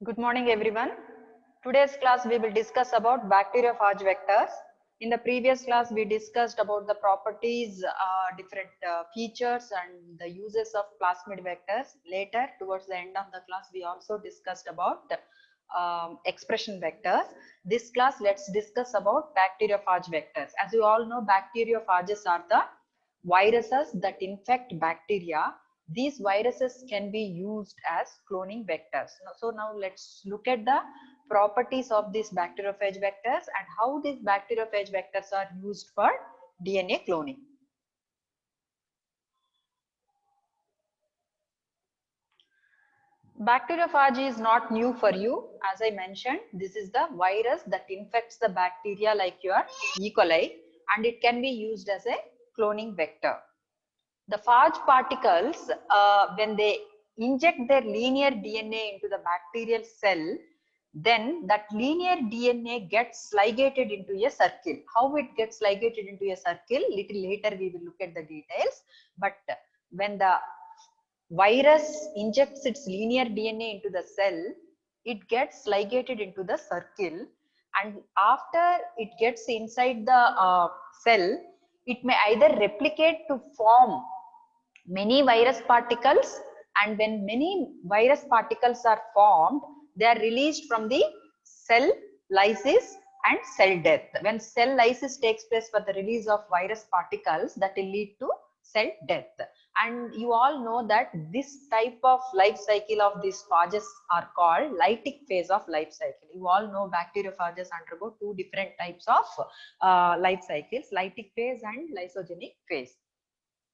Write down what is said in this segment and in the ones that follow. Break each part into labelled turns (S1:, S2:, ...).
S1: Good morning, everyone. Today's class we will discuss about bacteriophage vectors. In the previous class, we discussed about the properties, different features, and the uses of plasmid vectors. Later, towards the end of the class, we also discussed about expression vectors. This class, let's discuss about bacteriophage vectors. As you all know, bacteriophages are the viruses that infect bacteria. These viruses can be used as cloning vectors. So now let's look at the properties of these bacteriophage vectors and how these bacteriophage vectors are used for DNA cloning. Bacteriophage is not new for you. As I mentioned, this is the virus that infects the bacteria like your E. coli, and it can be used as a cloning vector. The phage particles, when they inject their linear DNA into the bacterial cell, then that linear DNA gets ligated into a circle. How it gets ligated into a circle, little later we will look at the details. But when the virus injects its linear DNA into the cell, it gets ligated into the circle, and after it gets inside the cell, it may either replicate to form many virus particles, and when many virus particles are formed, they are released from the cell lysis and cell death. When cell lysis takes place for the release of virus particles, that will lead to cell death. And you all know that this type of life cycle of these phages are called lytic phase of life cycle. You all know bacteriophages undergo two different types of life cycles, lytic phase and lysogenic phase.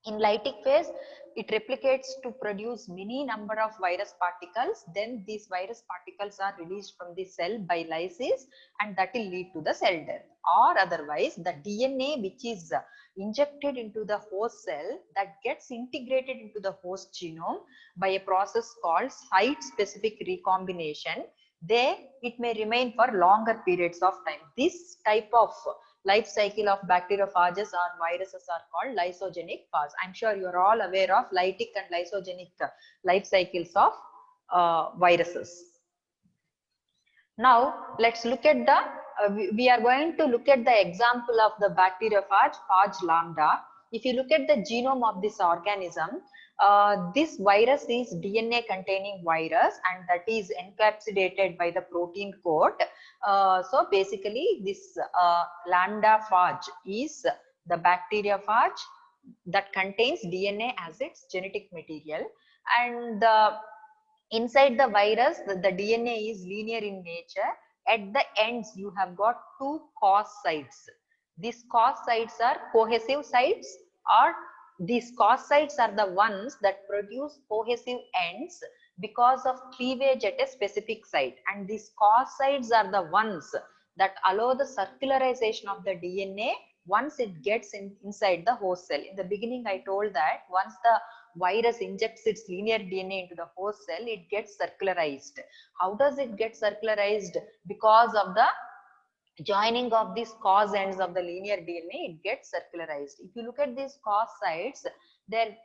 S1: In lytic phase, it replicates to produce many number of virus particles. Then these virus particles are released from the cell by lysis, and that will lead to the cell death. Or otherwise, the DNA which is injected into the host cell, that gets integrated into the host genome by a process called site-specific recombination. It may remain for longer periods of time. This type of life cycle of bacteriophages or viruses are called lysogenic phase. I'm sure you're all aware of lytic and lysogenic life cycles of viruses. Now let's look at the we are going to look at the example of the bacteriophage, phage lambda. If you look at the genome of this organism, this virus is DNA containing virus, and that is encapsulated by the protein coat. So basically this lambda phage is the bacteriophage that contains DNA as its genetic material, and inside the virus, the DNA is linear in nature. At the ends, you have got two cos sites. These cos sites are cohesive sites, or these cos sites are the ones that produce cohesive ends because of cleavage at a specific site. And these cos sites are the ones that allow the circularization of the DNA once it gets inside the host cell. In the beginning, I told that once the virus injects its linear DNA into the host cell, it gets circularized. How does it get circularized? Because of the joining of these cos ends of the linear DNA, it gets circularized. If you look at these cos sites, they're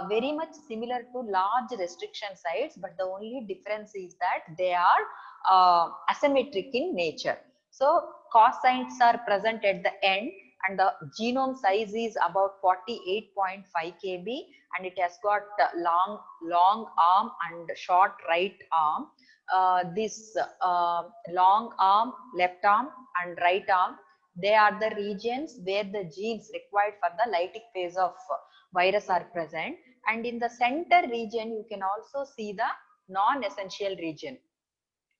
S1: very much similar to large restriction sites, but the only difference is that they are asymmetric in nature. So cos sites are present at the end, and the genome size is about 48.5 kb, and it has got long arm and short right arm. This long arm, left arm and right arm, they are the regions where the genes required for the lytic phase of virus are present. And in the center region, you can also see the non-essential region.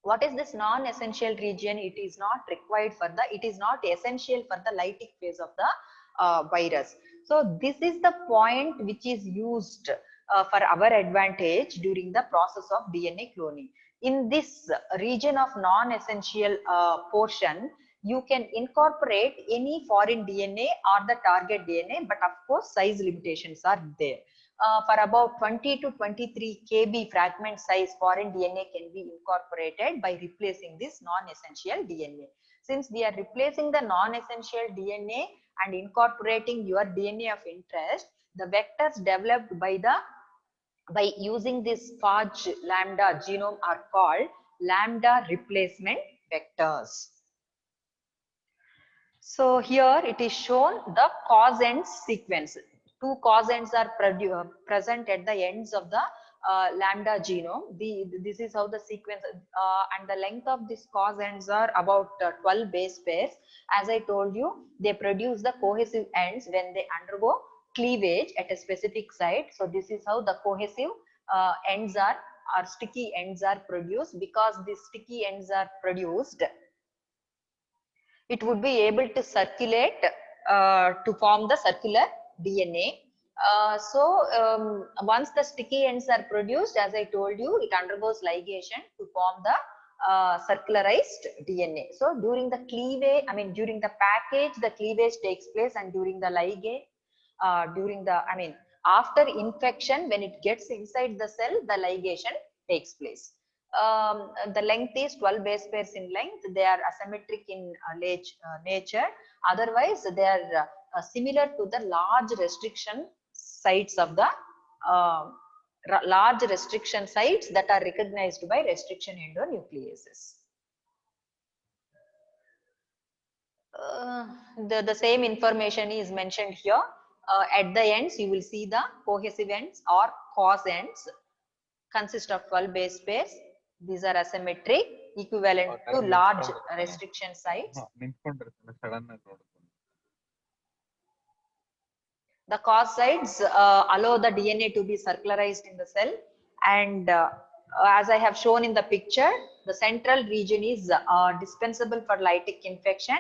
S1: What is this non-essential region? It is not required for the, it is not essential for the lytic phase of the virus. So this is the point which is used for our advantage during the process of DNA cloning. In this region of non-essential portion, you can incorporate any foreign DNA or the target DNA, but of course size limitations are there. For about 20 to 23 kb fragment size foreign DNA can be incorporated by replacing this non-essential DNA. Since we are replacing the non-essential DNA and incorporating your DNA of interest, the vectors developed by using this phage lambda genome are called lambda replacement vectors. So here it is shown the cos ends sequence. Two cos ends are present at the ends of the lambda genome. This is how the sequence and the length of these cos ends are about 12 base pairs. As I told you, they produce the cohesive ends when they undergo cleavage at a specific site. So this is how the cohesive ends are, or sticky ends are produced. Because these sticky ends are produced, it would be able to circulate to form the circular DNA. Once the sticky ends are produced, as I told you, it undergoes ligation to form the circularized DNA. So during the cleavage, during the package, the cleavage takes place, and during the ligate, after infection, when it gets inside the cell, the ligation takes place. The length is 12 base pairs in length. They are asymmetric in nature. Otherwise, they are similar to the large restriction sites of the large restriction sites that are recognized by restriction endonucleases. The same information is mentioned here. At the ends, you will see the cohesive ends or cos ends consist of 12 base pairs. These are asymmetric, equivalent to large restriction sites. The cos sites allow the DNA to be circularized in the cell, and as I have shown in the picture, the central region is dispensable for lytic infection,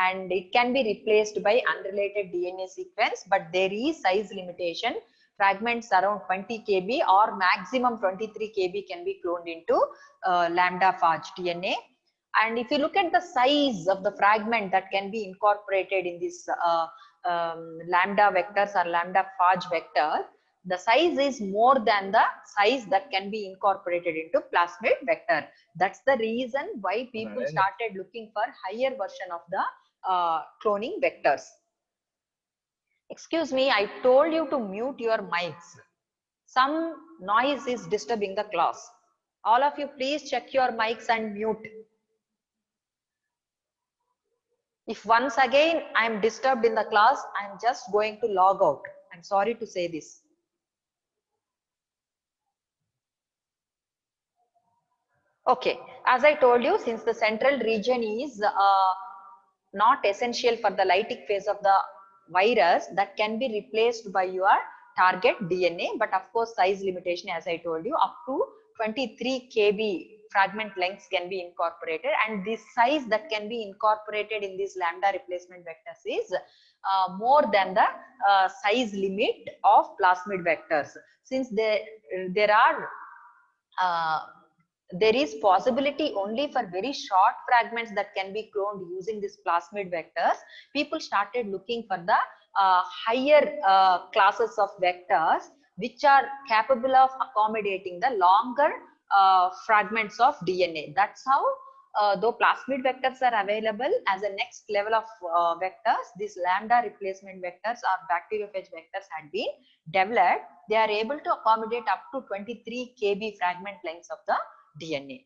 S1: and it can be replaced by unrelated DNA sequence, but there is size limitation. Fragments around 20 kb or maximum 23 kb can be cloned into lambda phage DNA. And if you look at the size of the fragment that can be incorporated in this lambda vectors or lambda phage vector, the size is more than the size that can be incorporated into plasmid vector. That's the reason why people started looking for higher version of the cloning vectors. Excuse me, I told you to mute your mics. Some noise is disturbing the class. All of you, please check your mics and mute. If once again I am disturbed in the class, I am just going to log out. I'm sorry to say this. Okay, as I told you, since the central region is not essential for the lytic phase of the virus, that can be replaced by your target DNA, but of course size limitation, as I told you, up to 23 kb fragment lengths can be incorporated, and this size that can be incorporated in these lambda replacement vectors is more than the size limit of plasmid vectors. Since there is possibility only for very short fragments that can be cloned using this plasmid vectors, people started looking for the higher classes of vectors which are capable of accommodating the longer fragments of DNA. That's how, though plasmid vectors are available as a next level of vectors, these lambda replacement vectors or bacteriophage vectors had been developed. They are able to accommodate up to 23 kb fragment lengths of the DNA.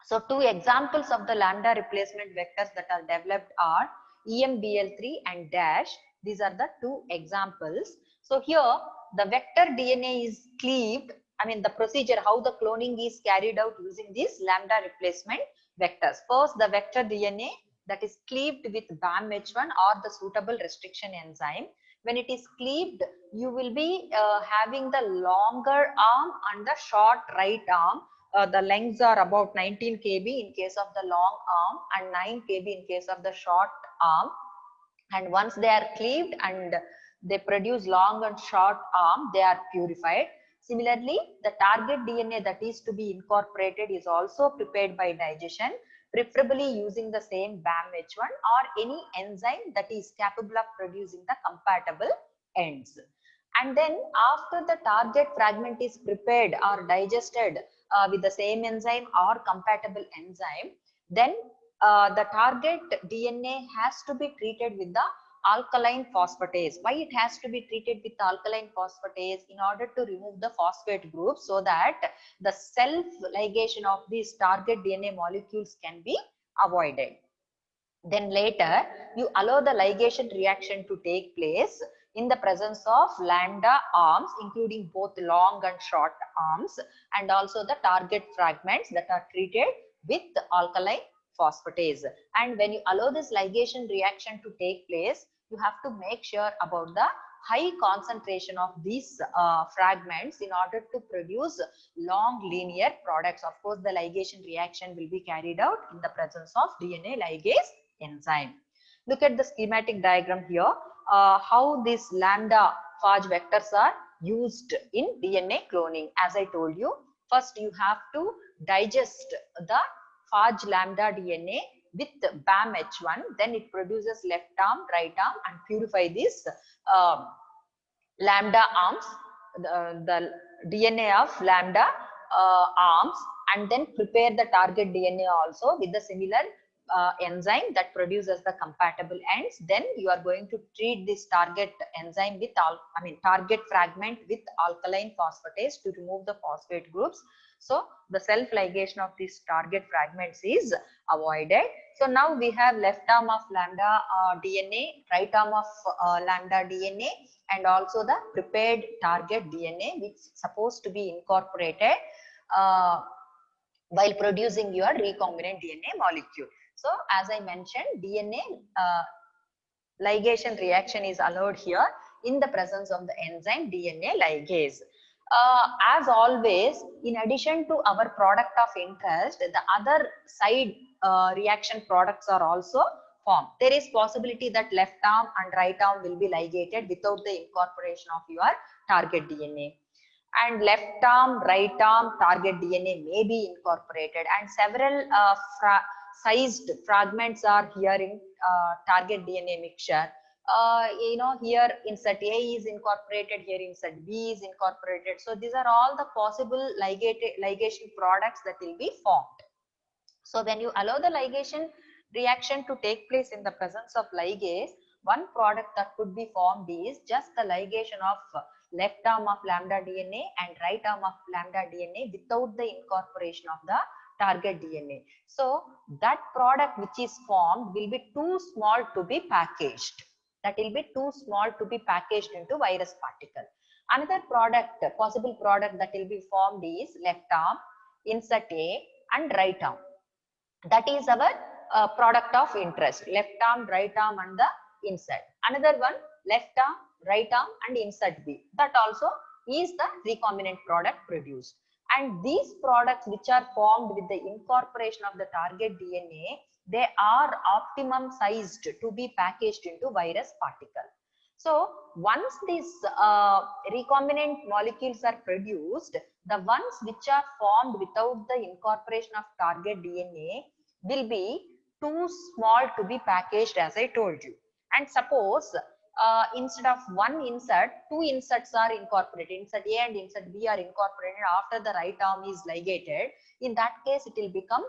S1: So two examples of the lambda replacement vectors that are developed are EMBL3 and DASH. These are the two examples. So here the vector DNA is cleaved. The procedure, how the cloning is carried out using these lambda replacement vectors. First, the vector DNA that is cleaved with BAMH1 or the suitable restriction enzyme. When it is cleaved, you will be having the longer arm and the short right arm. The lengths are about 19 kb in case of the long arm and 9 kb in case of the short arm. And once they are cleaved and they produce long and short arm, they are purified. Similarly, the target DNA that is to be incorporated is also prepared by digestion, preferably using the same BAMH1 or any enzyme that is capable of producing the compatible ends. And then after the target fragment is prepared or digested with the same enzyme or compatible enzyme, then the target DNA has to be treated with the alkaline phosphatase. Why it has to be treated with alkaline phosphatase? In order to remove the phosphate group so that the self ligation of these target DNA molecules can be avoided. Then later you allow the ligation reaction to take place in the presence of lambda arms, including both long and short arms, and also the target fragments that are treated with alkaline phosphatase. And when you allow this ligation reaction to take place, you have to make sure about the high concentration of these fragments in order to produce long linear products. Of course, the ligation reaction will be carried out in the presence of DNA ligase enzyme. Look at the schematic diagram here, how these lambda phage vectors are used in DNA cloning. As I told you, first you have to digest the phage lambda DNA with BAM-H1, then it produces left arm, right arm, and purify these lambda arms, the DNA of lambda arms, and then prepare the target DNA also with the similar enzyme that produces the compatible ends. Then you are going to treat this target enzyme with target fragment with alkaline phosphatase to remove the phosphate groups. So the self ligation of these target fragments is avoided. So now we have left arm of lambda DNA, right arm of lambda DNA, and also the prepared target DNA, which is supposed to be incorporated while producing your recombinant DNA molecule. So as I mentioned, DNA ligation reaction is allowed here in the presence of the enzyme DNA ligase. As always, in addition to our product of interest, the other side reaction products are also formed. There is possibility that left arm and right arm will be ligated without the incorporation of your target DNA. And left arm, right arm target DNA may be incorporated, and several sized fragments are here in target DNA mixture. Here insert A is incorporated, here insert B is incorporated. So these are all the possible ligation products that will be formed. So when you allow the ligation reaction to take place in the presence of ligase, one product that could be formed is just the ligation of left arm of lambda DNA and right arm of lambda DNA without the incorporation of the target DNA. So that product which is formed will be too small to be packaged. That will be too small to be packaged into virus particle. Another product, possible product that will be formed is left arm, insert A, and right arm. That is our product of interest, left arm, right arm, and the insert. Another one, left arm, right arm, and insert B. That also is the recombinant product produced. And these products which are formed with the incorporation of the target DNA, they are optimum sized to be packaged into virus particle. So once these recombinant molecules are produced, the ones which are formed without the incorporation of target DNA will be too small to be packaged, as I told you. And suppose instead of one insert, two inserts are incorporated. Insert A and insert B are incorporated after the right arm is ligated. In that case, it will become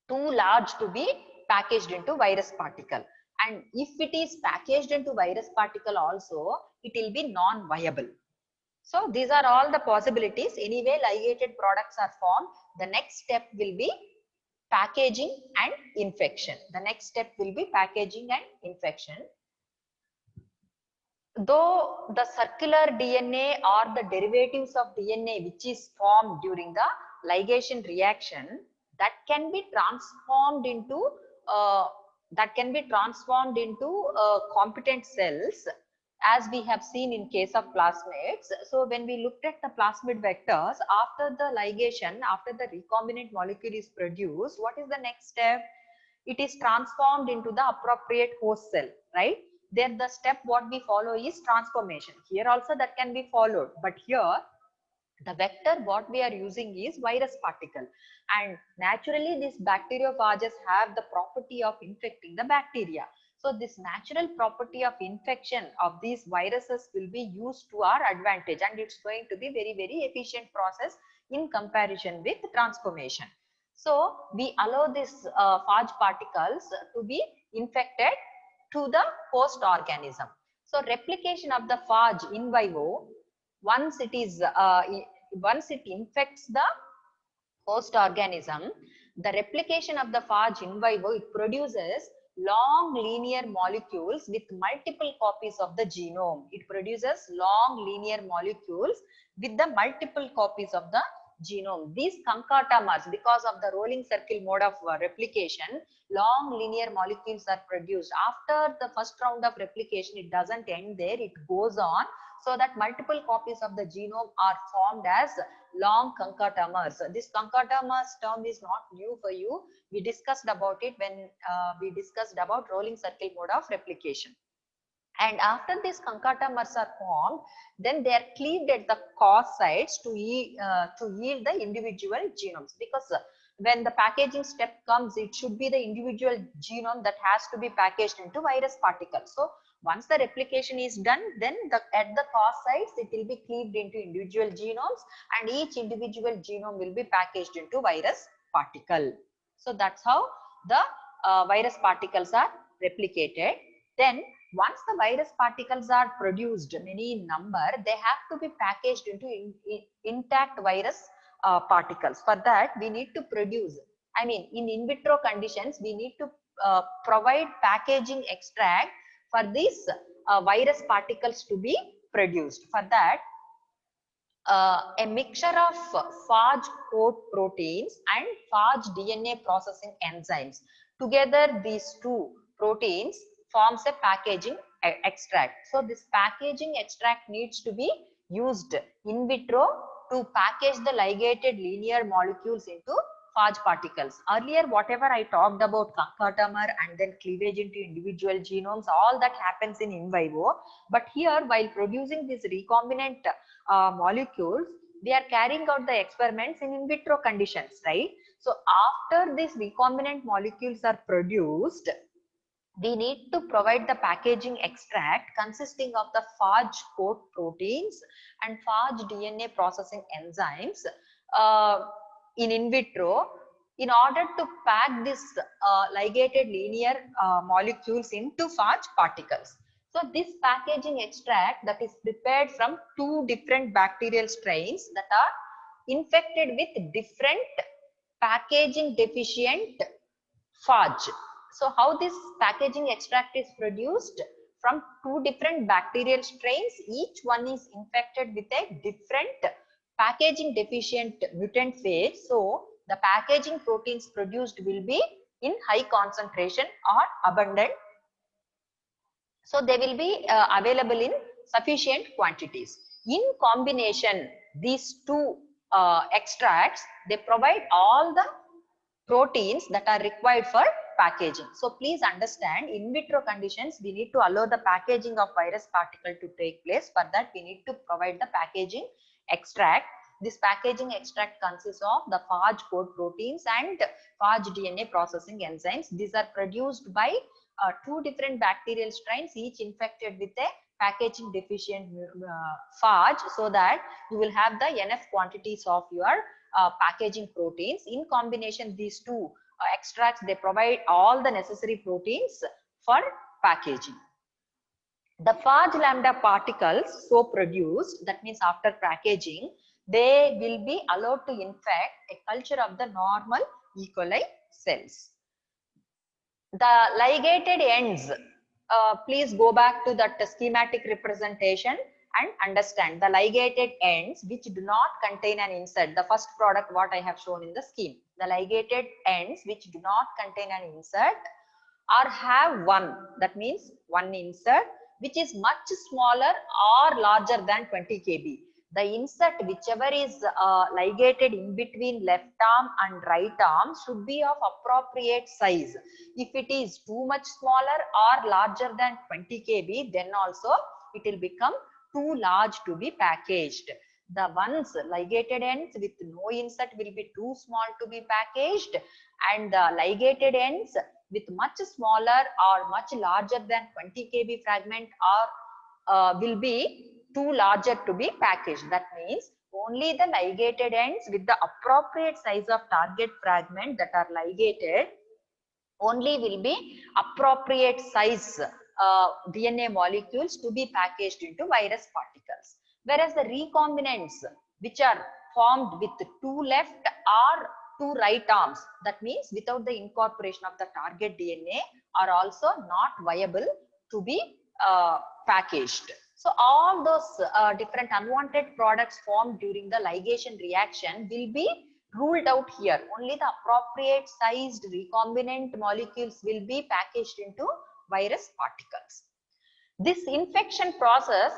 S1: too large to be packaged into virus particle. And if it is packaged into virus particle also, it will be non-viable. So these are all the possibilities. Anyway, ligated products are formed. The next step will be packaging and infection. The next step will be packaging and infection. Though the circular DNA or the derivatives of DNA which is formed during the ligation reaction, that can be transformed into competent cells, as we have seen in case of plasmids. So when we looked at the plasmid vectors, after the ligation, after the recombinant molecule is produced, what is the next step? It is transformed into the appropriate host cell, right? There the step what we follow is transformation. Here also that can be followed, but here the vector what we are using is virus particle, and naturally these bacteriophages have the property of infecting the bacteria. So this natural property of infection of these viruses will be used to our advantage, and it's going to be very, very efficient process in comparison with transformation. So we allow this phage particles to be infected to the host organism. So replication of the phage in vivo, once it infects the host organism, the replication of the phage in vivo, it produces long linear molecules with multiple copies of the genome. It produces long linear molecules with the multiple copies of the genome. These concatamers, because of the rolling circle mode of replication, long linear molecules are produced. After the first round of replication, it doesn't end there, it goes on, so that multiple copies of the genome are formed as long concatamers. This concatamers term is not new for you. We discussed about it when we discussed about rolling circle mode of replication. And after these concatamers are formed, then they are cleaved at the cos sites to yield the individual genomes. Because when the packaging step comes, it should be the individual genome that has to be packaged into virus particles. So once the replication is done, then at the cos sites, it will be cleaved into individual genomes, and each individual genome will be packaged into virus particle. So that's how the virus particles are replicated. Then once the virus particles are produced, many in number, they have to be packaged into intact virus particles. For that, we need to produce, in vitro conditions, we need to provide packaging extract for these virus particles to be produced. For that, a mixture of phage coat proteins and phage DNA processing enzymes. Together, these two proteins forms a packaging extract. So this packaging extract needs to be used in vitro to package the ligated linear molecules into phage particles. Earlier, whatever I talked about concatamer and then cleavage into individual genomes, all that happens in vivo. But here, while producing these recombinant molecules, we are carrying out the experiments in vitro conditions, right? So after these recombinant molecules are produced, we need to provide the packaging extract consisting of the phage coat proteins and phage DNA processing enzymes in vitro in order to pack this ligated linear molecules into phage particles. So this packaging extract that is prepared from two different bacterial strains that are infected with different packaging deficient phage. So how this packaging extract is produced? From two different bacterial strains, each one is infected with a different packaging deficient mutant phage. So the packaging proteins produced will be in high concentration or abundant. So they will be available in sufficient quantities. In combination, these two extracts, they provide all the proteins that are required for packaging. So please understand, in vitro conditions, we need to allow the packaging of virus particle to take place. For that, we need to provide the packaging extract. This packaging extract consists of the phage coat proteins and phage DNA processing enzymes. These are produced by two different bacterial strains, each infected with a packaging deficient phage, so that you will have the enough quantities of your packaging proteins. In combination, these two extracts, they provide all the necessary proteins for packaging. The phage lambda particles so produced, that means after packaging, they will be allowed to infect a culture of the normal E. coli cells. The ligated ends, please go back to that schematic representation and understand the ligated ends which do not contain an insert. The first product what I have shown in the scheme. The ligated ends which do not contain an insert or have one, that means one insert, which is much smaller or larger than 20 kb. The insert whichever is ligated in between left arm and right arm should be of appropriate size. If it is too much smaller or larger than 20 kb, then also it will become too large to be packaged. The ones ligated ends with no insert will be too small to be packaged, and the ligated ends with much smaller or much larger than 20 kb fragment are will be too larger to be packaged. That means only the ligated ends with the appropriate size of target fragment that are ligated only will be appropriate size DNA molecules to be packaged into virus particles. Whereas the recombinants, which are formed with 2 left or 2 right arms, that means without the incorporation of the target DNA, are also not viable to be packaged. So all those different unwanted products formed during the ligation reaction will be ruled out here. Only the appropriate sized recombinant molecules will be packaged into virus particles. This infection process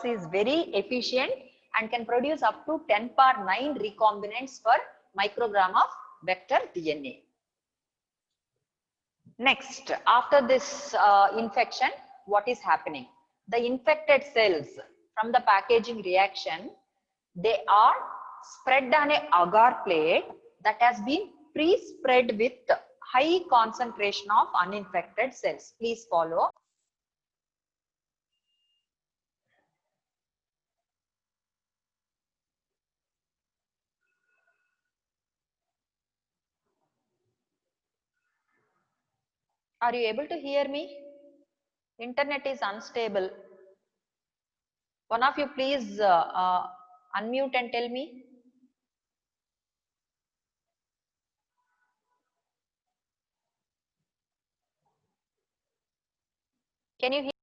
S1: is very efficient and can produce up to 10 power 9 recombinants per microgram of vector DNA. Next, after this infection, what is happening? The infected cells from the packaging reaction, they are spread on a agar plate that has been pre-spread with high concentration of uninfected cells. Please follow. Are you able to hear me? Internet is unstable. One of you please unmute and tell me. Can you hear?